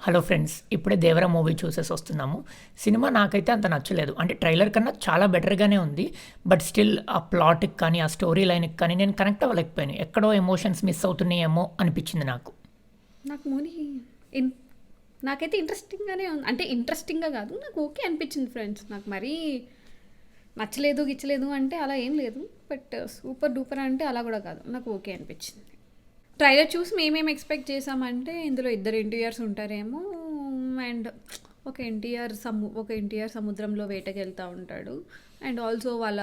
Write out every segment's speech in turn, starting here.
Hello friends, ఇప్పుడే 'Devara' movie చూసేసి వస్తున్నాము. సినిమా నాకైతే అంత నచ్చలేదు. అంటే ట్రైలర్ కన్నా చాలా బెటర్‌గానే ఉంది. బట్ స్టిల్ ఆ ప్లాట్‌కి కానీ, ఆ స్టోరీ లైన్‌కి కానీ నేను కనెక్ట్ అవ్వలేకపోయాను. ఎక్కడో ఎమోషన్స్ మిస్ అవుతున్నాయేమో అనిపించింది నాకు. నాకు మూవీ ఇన్ నాకైతే ఇంట్రెస్టింగ్‌గానే ఉంది. అంటే ఇంట్రెస్టింగ్‌గా కాదు. నాకు ఓకే అనిపించింది ఫ్రెండ్స్. నాకు మరీ నచ్చలేదు, గిచ్చలేదు అంటే అలా ఏం లేదు. బట్ సూపర్ డూపర్ అంటే అలా కూడా కాదు. నాకు ఓకే అనిపించింది. ట్రైలర్ చూసి మేమేం ఎక్స్పెక్ట్ చేసామంటే ఇందులో ఇద్దరు ఎన్టీఆర్స్ ఉంటారేమో. అండ్ ఒక ఎన్టీఆర్ సముద్రంలో వేటకెళ్తూ ఉంటాడు. అండ్ ఆల్సో వాళ్ళ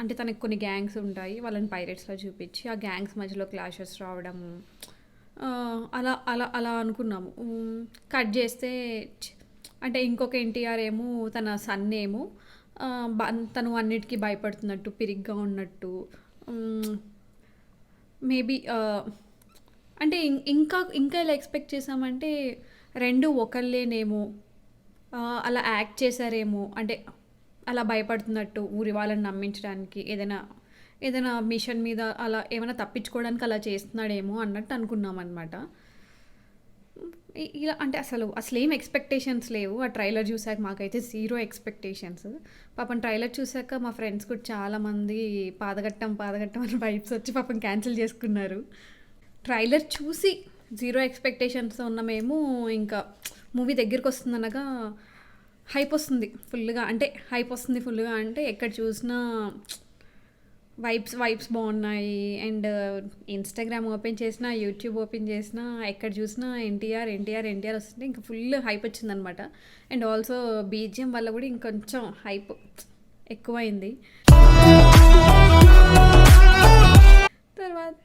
అంటే తనకి కొన్ని గ్యాంగ్స్ ఉంటాయి. వాళ్ళని పైరేట్స్‌లో చూపించి ఆ గ్యాంగ్స్ మధ్యలో క్లాషెస్ రావడము. అలా అలా అలా అనుకున్నాము. కట్ చేస్తే అంటే ఇంకొక ఎన్టీఆర్ ఏమో తన సన్ ఏమో తను అన్నిటికీ భయపడుతున్నట్టు, పిరిగ్గా ఉన్నట్టు. మేబీ అంటే ఇంకా ఇంకా ఇలా ఎక్స్పెక్ట్ చేసామంటే రెండు ఒకళ్ళేనేమో, అలా యాక్ట్ చేశారేమో. అంటే అలా భయపడుతున్నట్టు ఊరి వాళ్ళని నమ్మించడానికి ఏదైనా ఏదైనా మిషన్ మీద అలా ఏమైనా తప్పించుకోవడానికి అలా చేస్తున్నాడేమో అన్నట్టు అనుకున్నాం అనమాట. ఇలా అంటే అసలు ఏం ఎక్స్పెక్టేషన్స్ లేవు. ఆ ట్రైలర్ చూసాక మాకైతే జీరో ఎక్స్పెక్టేషన్స్. పాపం ట్రైలర్ చూసాక మా ఫ్రెండ్స్ కూడా చాలామంది పాదగట్టం పాదగట్టం అని వైబ్స్ వచ్చి పాపం క్యాన్సిల్ చేసుకున్నారు. ట్రైలర్ చూసి జీరో ఎక్స్పెక్టేషన్స్ ఉన్న మేము ఇంకా మూవీ దగ్గరికి వస్తుందనగా హైప్ వస్తుంది ఫుల్గా. అంటే హైప్ వస్తుంది ఫుల్గా అంటే ఎక్కడ చూసినా వైబ్స్ బాగున్నాయి. అండ్ ఇన్స్టాగ్రామ్ ఓపెన్ చేసినా, యూట్యూబ్ ఓపెన్ చేసినా, ఎక్కడ చూసినా ఎన్టీఆర్ ఎన్టీఆర్ ఎన్టీఆర్ వస్తుంటే ఇంకా ఫుల్ హైప్ వచ్చిందనమాట. అండ్ ఆల్సో బీజిఎం వల్ల కూడా ఇంకొంచెం హైప్ ఎక్కువైంది. తర్వాత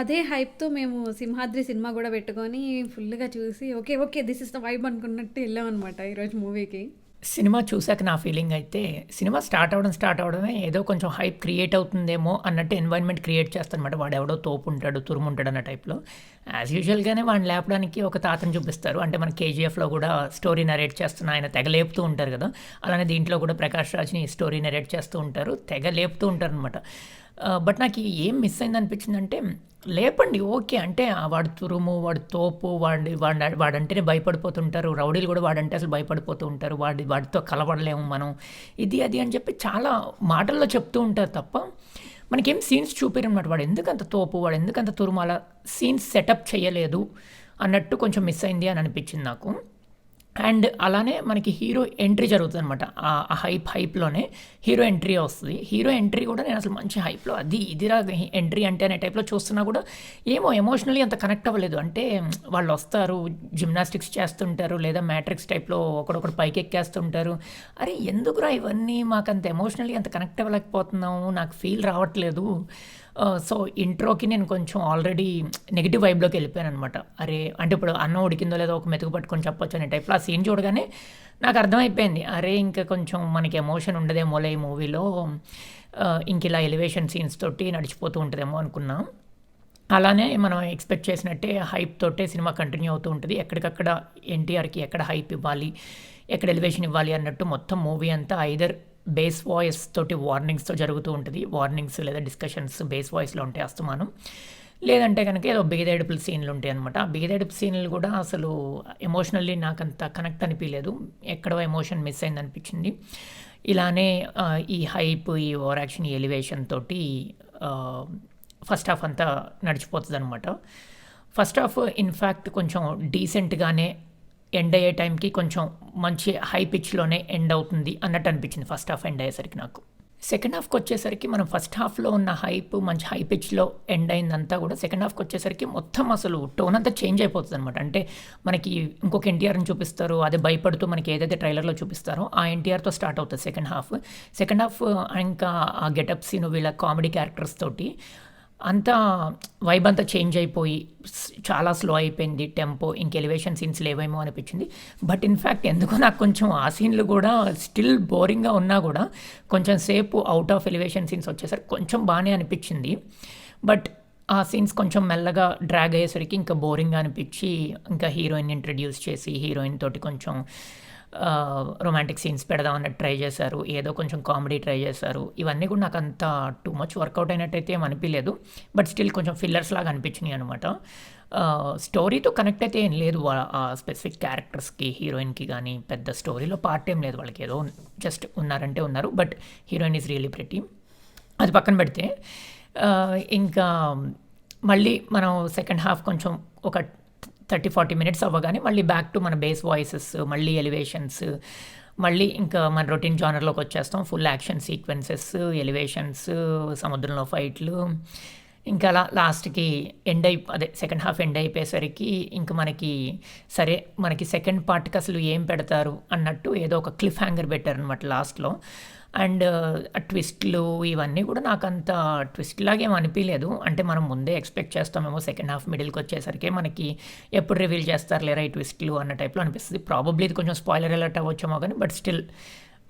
అదే హైప్తో మేము సింహాద్రి సినిమా కూడా పెట్టుకొని ఫుల్గా చూసి okay okay this is the vibe అనుకున్నట్టు వెళ్ళాం అనమాట ఈరోజు మూవీకి. సినిమా చూసాక నా ఫీలింగ్ అయితే, సినిమా స్టార్ట్ అవ్వడమే ఏదో కొంచెం హైప్ క్రియేట్ అవుతుందేమో అన్నట్టు ఎన్వైర్న్మెంట్ క్రియేట్ చేస్తారనమాట. వాడు ఎవడో తోపు ఉంటాడు, తురుముంటాడు అన్న టైప్లో. యాజ్ యూజువల్గానే వాడిని లేపడానికి ఒక తాతను చూపిస్తారు. అంటే మన కేజీఎఫ్లో కూడా స్టోరీ నరేట్ చేస్తున్న ఆయన తెగ లేపుతూ ఉంటారు కదా, అలానే దీంట్లో కూడా ప్రకాష్ రాజ్ని స్టోరీ నరేట్ చేస్తూ ఉంటారు, తెగ లేపుతూ ఉంటారు అనమాట. బట్ నాకు ఏం మిస్ అయింది అనిపించిందంటే, లేపండి ఓకే, అంటే వాడు తురుము, వాడు తోపు, వాడంటేనే భయపడిపోతుంటారు, రౌడీలు కూడా వాడంటే అసలు భయపడిపోతూ ఉంటారు, వాడితో కలవడలేము మనం, ఇది అది అని చెప్పి చాలా మాటల్లో చెప్తూ ఉంటారు తప్ప మనకేం సీన్స్ చూపారు అనమాట. వాడు ఎందుకంత తోపు, వాడు ఎందుకంత తురుము, అలా సీన్స్ సెటప్ చేయలేదు అన్నట్టు కొంచెం మిస్ అయింది అని అనిపించింది నాకు. అండ్ అలానే మనకి హీరో ఎంట్రీ జరుగుతుంది అనమాట. ఆ హైప్లోనే హీరో ఎంట్రీ వస్తుంది. హీరో ఎంట్రీ కూడా నేను అసలు మంచి హైప్లో ఇదిరా ఎంట్రీ అంటే అనే టైప్లో చూస్తున్నా కూడా ఏమో ఎమోషనల్లీ అంత కనెక్ట్ అవ్వలేదు. అంటే వాళ్ళు వస్తారు, జిమ్నాస్టిక్స్ చేస్తుంటారు, లేదా మ్యాట్రిక్స్ టైప్లో ఒకడొకడు పైకి ఎక్కేస్తుంటారు. అరే ఎందుకురా ఇవన్నీ, మాకు అంత ఎమోషనల్లీ అంత కనెక్ట్ అవ్వలేకపోతున్నాము, నాకు ఫీల్ రావట్లేదు. సో ఇంట్రోకి నేను కొంచెం ఆల్రెడీ నెగిటివ్ వైబ్లోకి వెళ్ళిపోయాను అనమాట. అరే అంటే ఇప్పుడు అన్నం ఉడికిందో లేదో ఒక మెతుకు పట్టుకొని చెప్పొచ్చు అనే టైప్లో ఆ సీన్ చూడగానే నాకు అర్థమైపోయింది, అరే ఇంకా కొంచెం మనకి ఎమోషన్ ఉండదేమోలే ఈ మూవీలో, ఇంక ఇలా ఎలివేషన్ సీన్స్ తోటి నడిచిపోతూ ఉంటుందేమో అనుకున్నాం. అలానే మనం ఎక్స్పెక్ట్ చేసినట్టే హైప్ తోటే సినిమా కంటిన్యూ అవుతూ ఉంటుంది. ఎక్కడికక్కడ ఎన్టీఆర్కి ఎక్కడ హైప్ ఇవ్వాలి, ఎక్కడ ఎలివేషన్ ఇవ్వాలి అన్నట్టు మొత్తం మూవీ అంతా ఐదర్ బేస్ వాయిస్ తోటి వార్నింగ్స్తో జరుగుతూ ఉంటుంది. వార్నింగ్స్ లేదా డిస్కషన్స్ బేస్ వాయిస్లో ఉంటాయి అస్తమానం. లేదంటే కనుక ఏదో బిగదేడుపుల సీన్లు ఉంటాయి అనమాట. ఆ బిగదేడుపు సీన్లు కూడా అసలు ఎమోషనల్లీ నాకంత కనెక్ట్ అనిపించలేదు, ఎక్కడో ఎమోషన్ మిస్ అయింది అనిపించింది. ఇలానే ఈ హైప్, ఈ ఓవర్ యాక్షన్, ఈ ఎలివేషన్ తోటి ఫస్ట్ హాఫ్ అంతా నడిచిపోతుంది అనమాట. ఫస్ట్ హాఫ్ ఇన్ఫ్యాక్ట్ కొంచెం డీసెంట్గానే ఎండ్ అయ్యే టైంకి కొంచెం మంచి హై పిచ్లోనే ఎండ్ అవుతుంది అన్నట్టు అనిపించింది ఫస్ట్ హాఫ్ ఎండ్ అయ్యేసరికి నాకు. సెకండ్ హాఫ్కి వచ్చేసరికి మనం ఫస్ట్ హాఫ్లో ఉన్న హైప్ మంచి హై పిచ్లో ఎండ్ అయిందంతా కూడా సెకండ్ హాఫ్కి వచ్చేసరికి మొత్తం అసలు టోన్ అంతా చేంజ్ అయిపోతుంది అనమాట. అంటే మనకి ఇంకొక ఎన్టీఆర్ని చూపిస్తారు, అదే భయపడుతూ మనకి ఏదైతే ట్రైలర్లో చూపిస్తారో ఆ ఎన్టీఆర్తో స్టార్ట్ అవుతుంది సెకండ్ హాఫ్. ఇంకా ఆ గెటప్ సీన్, వీళ్ళ కామెడీ క్యారెక్టర్స్ తోటి అంతా వైబ్ అంతా చేంజ్ అయిపోయి చాలా స్లో అయిపోయింది టెంపో. ఇంక ఎలివేషన్ సీన్స్ లేవేమో అనిపించింది. బట్ ఇన్ఫ్యాక్ట్ ఎందుకో నాకు కొంచెం ఆ సీన్లు కూడా స్టిల్ బోరింగ్గా ఉన్నా కూడా కొంచెం సేపు అవుట్ ఆఫ్ ఎలివేషన్ సీన్స్ వచ్చేసరికి కొంచెం బాగానే అనిపించింది. బట్ ఆ సీన్స్ కొంచెం మెల్లగా డ్రాగ్ అయ్యేసరికి ఇంకా బోరింగ్గా అనిపించి ఇంకా హీరోయిన్ ఇంట్రడ్యూస్ చేసి హీరోయిన్ తోటి కొంచెం రొమాంటిక్ సీన్స్ పెడదాం అన్నట్టు ట్రై చేశారు, ఏదో కొంచెం కామెడీ ట్రై చేశారు. ఇవన్నీ కూడా నాకు అంత టూ మచ్ వర్కౌట్ అయినట్టయితే ఏం అనిపించలేదు. బట్ స్టిల్ కొంచెం ఫిల్లర్స్ లాగా అనిపించినాయి అనమాట. స్టోరీతో కనెక్ట్ అయితే ఏం లేదు ఆ స్పెసిఫిక్ క్యారెక్టర్స్కి, హీరోయిన్కి కానీ పెద్ద స్టోరీలో పార్ట్ ఏం లేదు. వాళ్ళకి ఏదో జస్ట్ ఉన్నారంటే ఉన్నారు, but heroine is really pretty. అది పక్కన పెడితే ఇంకా మళ్ళీ మనం సెకండ్ హాఫ్ కొంచెం ఒక 30-40 మినిట్స్ అవ్వగానే మళ్ళీ బ్యాక్ టు మన బేస్ వాయిసెస్, మళ్ళీ ఎలివేషన్స్, మళ్ళీ ఇంకా మన రొటీన్ జానర్లోకి వచ్చేస్తాం. ఫుల్ యాక్షన్ సీక్వెన్సెస్, ఎలివేషన్స్, సముద్రంలో ఫైట్లు, ఇంకా అలా లాస్ట్కి అదే సెకండ్ హాఫ్ ఎండ్ అయిపోయేసరికి ఇంక సరే మనకి సెకండ్ పార్ట్కి అసలు ఏం పెడతారు అన్నట్టు ఏదో ఒక క్లిఫ్ హ్యాంగర్ పెట్టారనమాట లాస్ట్లో. అండ్ ట్విస్ట్లు ఇవన్నీ కూడా నాకు అంత ట్విస్ట్ లాగా ఏం అనిపించలేదు. అంటే మనం ముందే ఎక్స్పెక్ట్ చేస్తామేమో సెకండ్ హాఫ్ మిడిల్కి వచ్చేసరికి మనకి ఎప్పుడు రివీల్ చేస్తారు లేరా ఈ ట్విస్ట్లు అన్న టైప్లో అనిపిస్తుంది. ప్రాబబ్లీ ఇది కొంచెం స్పాయిలర్ అలర్ట్ అవ్వచ్చేమో కానీ, బట్ స్టిల్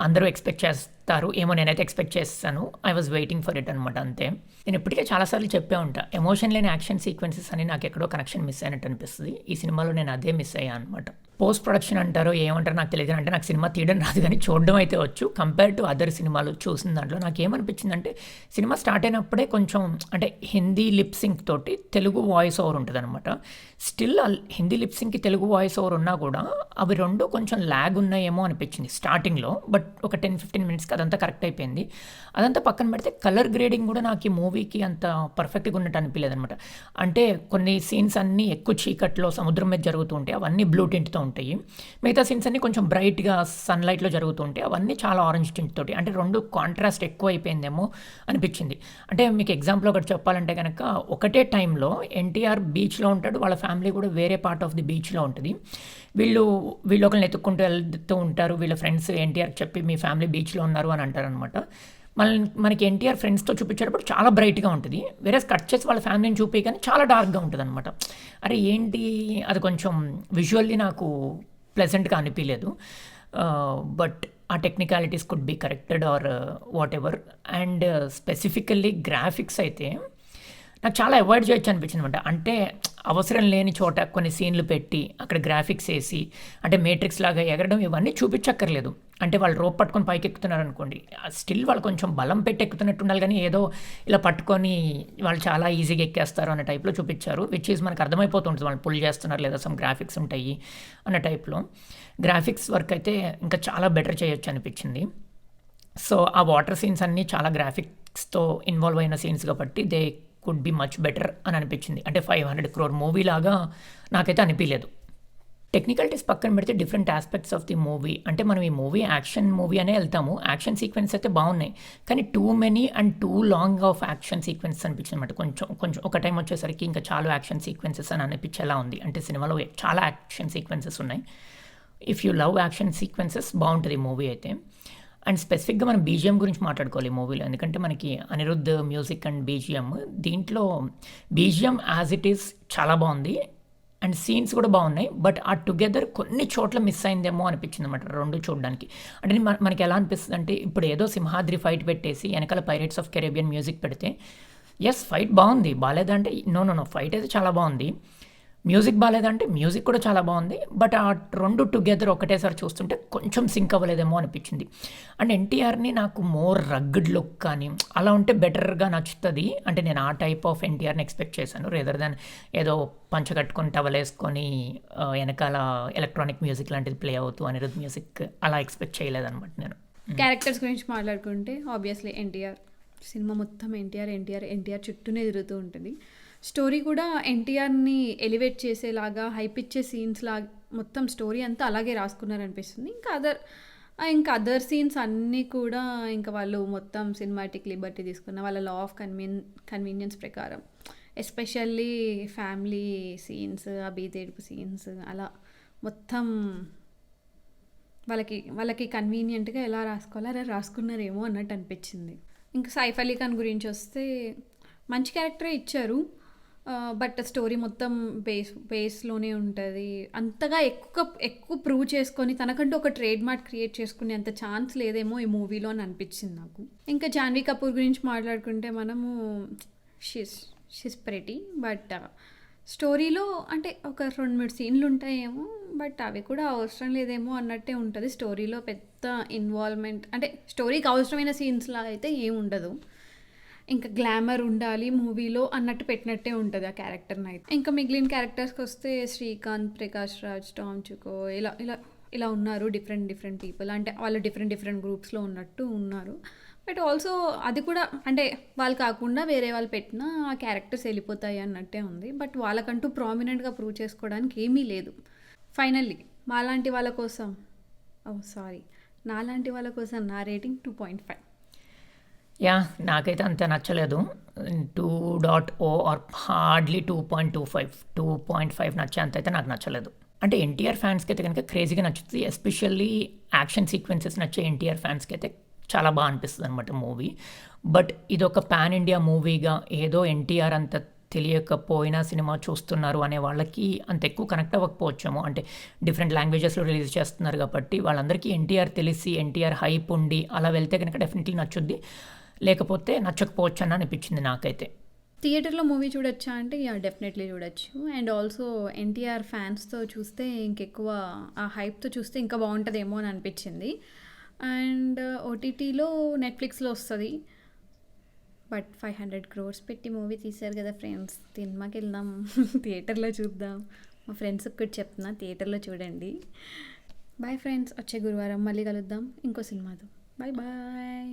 అందరూ ఎక్స్పెక్ట్ చేస్తారు ఏమో, నేనైతే ఎక్స్పెక్ట్ చేస్తాను. I was waiting for it అనమాట. అంతే. నేను ఇప్పటికే చాలాసార్లు చెప్పే ఉంటా, ఎమోషన్ లేని యాక్షన్ సీక్వెన్సెస్ అని నాకు ఎక్కడో కనెక్షన్ మిస్ అయినట్టు అనిపిస్తుంది. ఈ సినిమాలో నేను అదే మిస్ అయ్యాను అనమాట. పోస్ట్ ప్రొడక్షన్ అంటారో ఏమంటారో నాకు తెలియదు. అంటే నాకు సినిమా తీయడం రాదు కానీ చూడడం అయితే వచ్చు. కంపేర్ టు అదర్ సినిమాలు చూసిన దాంట్లో నాకు ఏమనిపించిందంటే, సినిమా స్టార్ట్ అయినప్పుడే కొంచెం అంటే హిందీ లిప్ సింక్ తోటి తెలుగు వాయిస్ ఓవర్ ఉంటుంది అనమాట. స్టిల్ హిందీ లిప్ సింక్కి తెలుగు వాయిస్ ఓవర్ ఉన్నా కూడా అవి రెండు కొంచెం ల్యాగ్ ఉన్నాయేమో అనిపించింది స్టార్టింగ్లో. బట్ ఒక 10-15 మినిట్స్కి అదంతా కరెక్ట్ అయిపోయింది. అదంతా పక్కన పెడితే కలర్ గ్రేడింగ్ కూడా నాకు ఈ మూవీకి అంత పర్ఫెక్ట్గా ఉన్నట్టు అనిపించలేదు అనమాట. అంటే కొన్ని సీన్స్ అన్నీ ఎక్కువ చీకట్లో సముద్రం మీద జరుగుతూ ఉంటాయి, అవన్నీ బ్లూ టింట్తో ఉంటాయి. మిగతా సీన్స్ అన్నీ కొంచెం బ్రైట్గా సన్లైట్లో జరుగుతూ ఉంటాయి, అవన్నీ చాలా ఆరెంజ్ టింట్ తోటి. అంటే రెండు కాంట్రాస్ట్ ఎక్కువ అయిపోయిందేమో అనిపించింది. అంటే మీకు ఎగ్జాంపుల్ ఒకటి చెప్పాలంటే కనుక, ఒకటే టైంలో ఎన్టీఆర్ బీచ్లో ఉంటాడు, వాళ్ళ ఫ్యామిలీ కూడా వేరే పార్ట్ ఆఫ్ ది బీచ్లో ఉంటుంది. వీళ్ళు ఒకరిని ఎత్తుక్కుంటూ వెళ్తూ ఉంటారు. వీళ్ళ ఫ్రెండ్స్ ఎన్టీఆర్ చెప్పి మీ ఫ్యామిలీ బీచ్లో ఉన్నారు అని అంటారనమాట. మనకి ఎన్టీఆర్ ఫ్రెండ్స్తో చూపించేటప్పుడు చాలా బ్రైట్గా ఉంటుంది, వేరే కట్ చేసి వాళ్ళ ఫ్యామిలీని చూపి కానీ చాలా డార్క్గా ఉంటుంది అనమాట. అరే ఏంటి, అది కొంచెం విజువల్లీ నాకు ప్లెజెంట్గా అనిపించలేదు. బట్ ఆ technicalities could be corrected or whatever. And specifically graphics అయితే నాకు చాలా అవాయిడ్ చేయొచ్చు అనిపించింది అనమాట. అంటే అవసరం లేని చోట కొన్ని సీన్లు పెట్టి అక్కడ గ్రాఫిక్స్ వేసి, అంటే మేట్రిక్స్ లాగా ఎగరడం ఇవన్నీ చూపించక్కర్లేదు. అంటే వాళ్ళు రోప్ పట్టుకొని పైకి ఎక్కుతున్నారు అనుకోండి, స్టిల్ వాళ్ళు కొంచెం బలం పెట్టి ఎక్కుతున్నట్టు ఉండాలి, కానీ ఏదో ఇలా పట్టుకొని వాళ్ళు చాలా ఈజీగా ఎక్కేస్తారు అన్న టైప్లో చూపించారు. విచ్ ఈజ్ మనకు అర్థమైపోతుంటుంది వాళ్ళు పుల్ చేస్తున్నారు లేదా సమ్ గ్రాఫిక్స్ ఉంటాయి అన్న టైప్లో. గ్రాఫిక్స్ వర్క్ అయితే ఇంకా చాలా బెటర్ చేయొచ్చు అనిపించింది. సో ఆ వాటర్ సీన్స్ అన్నీ చాలా గ్రాఫిక్స్తో ఇన్వాల్వ్ అయిన సీన్స్ కాబట్టి they could be much better అని అనిపించింది. అంటే 500 crore మూవీ లాగా నాకైతే అనిపించలేదు. టెక్నికలిటీస్ పక్కన పెడితే different aspects of the movie, అంటే మనం ఈ మూవీ యాక్షన్ మూవీ అనే వెళ్తాము, యాక్షన్ సీక్వెన్స్ అయితే బాగున్నాయి, కానీ too many and two long off action sequence అనిపించింది అనమాట. కొంచెం ఒక టైం వచ్చేసరికి ఇంకా చాలా యాక్షన్ సీక్వెన్సెస్ అని అనిపించేలా ఉంది. అంటే సినిమాలో చాలా యాక్షన్ సీక్వెన్సెస్ ఉన్నాయి. If you love action sequences బాగుంటుంది మూవీ అయితే. అండ్ స్పెసిఫిక్గా మనం బీజిఎం గురించి మాట్లాడుకోవాలి ఈ మూవీలో, ఎందుకంటే మనకి అనిరుద్ధ్ మ్యూజిక్ అండ్ బీజిఎం, దీంట్లో బీజిఎం యాజ్ ఇట్ ఈస్ చాలా బాగుంది అండ్ సీన్స్ కూడా బాగున్నాయి. బట్ ఆ టుగెదర్ కొన్ని చోట్ల మిస్ అయిందేమో అనిపించింది అనమాట రెండు చూడడానికి. అంటే మనకి ఎలా అనిపిస్తుంది అంటే, ఇప్పుడు ఏదో సింహాద్రి ఫైట్ పెట్టేసి వెనకాల పైరేట్స్ ఆఫ్ కెరేబియన్ మ్యూజిక్ పెడితే, ఎస్ ఫైట్ బాగుంది, బాగాలేదంటే నో ఫైట్ అయితే చాలా బాగుంది, మ్యూజిక్ బాగాలేదంటే మ్యూజిక్ కూడా చాలా బాగుంది. బట్ ఆ రెండు టుగెదర్ ఒకటేసారి చూస్తుంటే కొంచెం సింక్ అవ్వలేదేమో అనిపించింది. అండ్ ఎన్టీఆర్ని నాకు మోర్ రగ్డ్ లుక్ కానీ అలా ఉంటే బెటర్గా నచ్చుతుంది. అంటే నేను ఆ టైప్ ఆఫ్ ఎన్టీఆర్ని ఎక్స్పెక్ట్ చేశాను, రేదర్ దాన్ ఏదో పంచ కట్టుకొని టవలేసుకొని వెనకాల ఎలక్ట్రానిక్ మ్యూజిక్ లాంటిది ప్లే అవుతూ అనిరుద్ధ్ మ్యూజిక్ అలా ఎక్స్పెక్ట్ చేయలేదన్నమాట నేను. క్యారెక్టర్స్ గురించి మాట్లాడుకుంటే ఆబ్వియస్లీ ఎన్టీఆర్, సినిమా మొత్తం ఎన్టీఆర్ చుట్టూనే తిరుగుతూ ఉంటుంది. స్టోరీ కూడా ఎన్టీఆర్ని ఎలివేట్ చేసేలాగా హైప్ ఇచ్చే సీన్స్ లాగా మొత్తం స్టోరీ అంతా అలాగే రాసుకున్నారనిపిస్తుంది. ఇంకా అదర్ సీన్స్ అన్నీ కూడా ఇంకా వాళ్ళు మొత్తం సినిమాటిక్ లిబర్టీ తీసుకున్న వాళ్ళ లా ఆఫ్ కన్వీనియన్స్ ప్రకారం, ఎస్పెషల్లీ ఫ్యామిలీ సీన్స్, ఆ బీతేడుపు సీన్స్, అలా మొత్తం వాళ్ళకి కన్వీనియంట్గా ఎలా రాసుకోవాలో అలా రాసుకున్నారేమో అన్నట్టు అనిపించింది. ఇంకా సైఫ్ అలీ ఖాన్ గురించి వస్తే మంచి క్యారెక్టరే ఇచ్చారు, బట్ స్టోరీ మొత్తం బేస్లోనే ఉంటుంది. అంతగా ఎక్కువ ప్రూవ్ చేసుకొని తనకంటూ ఒక ట్రేడ్ మార్క్ క్రియేట్ చేసుకునే అంత ఛాన్స్ లేదేమో ఈ మూవీలో అని అనిపించింది నాకు. ఇంకా జాన్వీ కపూర్ గురించి మాట్లాడుకుంటే మనము షీస్ ప్రెటీ, బట్ స్టోరీలో అంటే ఒక 2-3 సీన్లు ఉంటాయేమో, బట్ అవి కూడా అవసరం లేదేమో అన్నట్టే ఉంటుంది. స్టోరీలో పెద్ద ఇన్వాల్వ్మెంట్ అంటే స్టోరీకి అవసరమైన సీన్స్లా అయితే ఏం ఉండదు. ఇంకా గ్లామర్ ఉండాలి మూవీలో అన్నట్టు పెట్టినట్టే ఉంటుంది ఆ క్యారెక్టర్ని అయితే. ఇంకా మిగిలిన క్యారెక్టర్స్కి వస్తే శ్రీకాంత్, ప్రకాష్ రాజ్, టామ్ చుకో ఇలా ఇలా ఇలా ఉన్నారు డిఫరెంట్ పీపుల్. అంటే వాళ్ళు డిఫరెంట్ గ్రూప్స్లో ఉన్నట్టు ఉన్నారు. బట్ ఆల్సో అది కూడా అంటే వాళ్ళు కాకుండా వేరే వాళ్ళు పెట్టినా ఆ క్యారెక్టర్స్ వెళ్ళిపోతాయి అన్నట్టే ఉంది. బట్ వాళ్ళకంటూ ప్రామినెంట్గా ప్రూవ్ చేసుకోవడానికి ఏమీ లేదు. ఫైనల్లీ నాలాంటి వాళ్ళ కోసం నా రేటింగ్ 2.5. యా నాకైతే అంత నచ్చలేదు. 2.0 ఆర్ హార్డ్లీ 2.25, 2.5 నచ్చేంత అయితే నాకు నచ్చలేదు. అంటే ఎన్టీఆర్ ఫ్యాన్స్కి అయితే కనుక క్రేజీగా నచ్చుతుంది. ఎస్పెషల్లీ యాక్షన్ సీక్వెన్సెస్ నచ్చే ఎన్టీఆర్ ఫ్యాన్స్కి అయితే చాలా బాగా అనిపిస్తుంది అనమాట మూవీ. బట్ ఇదొక పాన్ ఇండియా మూవీగా ఏదో ఎన్టీఆర్ అంత తెలియకపోయినా సినిమా చూస్తున్నారు అనే వాళ్ళకి అంత ఎక్కువ కనెక్ట్ అవ్వకపోవచ్చేమో. అంటే డిఫరెంట్ లాంగ్వేజెస్లో రిలీజ్ చేస్తున్నారు కాబట్టి వాళ్ళందరికీ ఎన్టీఆర్ తెలిసి ఎన్టీఆర్ హైప్ ఉండి అలా వెళ్తే కనుక డెఫినెట్లీ నచ్చుద్ది, లేకపోతే నచ్చకపోవచ్చు అని అనిపించింది నాకైతే. థియేటర్లో మూవీ చూడొచ్చా అంటే డెఫినెట్లీ చూడొచ్చు. అండ్ ఆల్సో ఎన్టీఆర్ ఫ్యాన్స్తో చూస్తే ఇంకెక్కువ ఆ హైప్తో చూస్తే ఇంకా బాగుంటుందేమో అని అనిపించింది. అండ్ ఓటీటీలో నెట్ఫ్లిక్స్లో వస్తుంది. బట్ 500 crores పెట్టి మూవీ తీశారు కదా ఫ్రెండ్స్, సినిమాకి వెళ్దాం, థియేటర్లో చూద్దాం. మా ఫ్రెండ్స్కి కూడా చెప్తున్నా థియేటర్లో చూడండి. బాయ్ ఫ్రెండ్స్, వచ్చే గురువారం మళ్ళీ కలుద్దాం ఇంకో సినిమాతో. బాయ్.